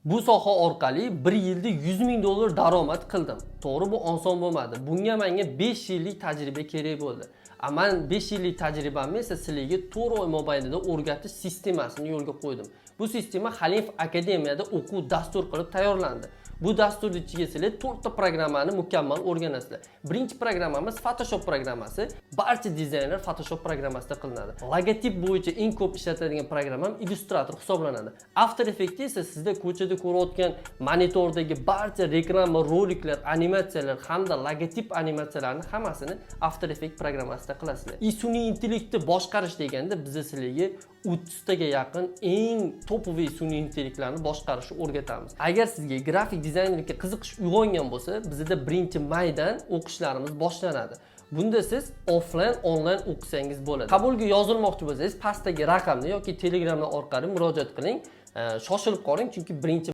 Bu soha orqali 1 yilda 100 ming dollar daromad qildim. To'g'ri, bu oson bo'lmadi. Bunga menga 5 yillik tajriba kerak bo'ldi. Men 5 yillik tajribamni esa sizlarga 4 oy mobaynida o'rgatish sistemasini yo'lga qo'ydim. Bu sistema Xalif akademiyada o'quv dastur qilib tayyorlandi. Bu dasturning ichiga sizlar 4 ta programmani mukammal o'rganasizlar. Birinchi programmamiz Photoshop programmasi. Barcha dizayner Photoshop programmasida qilinadi. Logotip bo'yicha eng ko'p ishlatiladigan programmam Illustrator hisoblanadi. After Effects esa sizda ko'chada ko'rayotgan monitordagi barcha reklama, roliklar, animatsiyalar hamda logotip animatsiyalarni hammasini After Effects programmasida qilasizlar. Sun'iy intellektni boshqarish deganda biz sizlarga 30 taga yaqin eng topoviy sun'iy intellektlarni boshqarishni o'rgatamiz. Agar sizga grafik dizaynerlikka qiziqish uyg'ongan bo'lsa, bizda 1-maydan o'qishlarimiz boshlanadi. Bunda siz offline, onlayn o'qisangiz bo'ladi. Qabulga yozilmoqchi bo'lsangiz, pastdagi raqamni yoki Telegramdan orqali murojaat qiling. Shoshilib qoling, chunki 1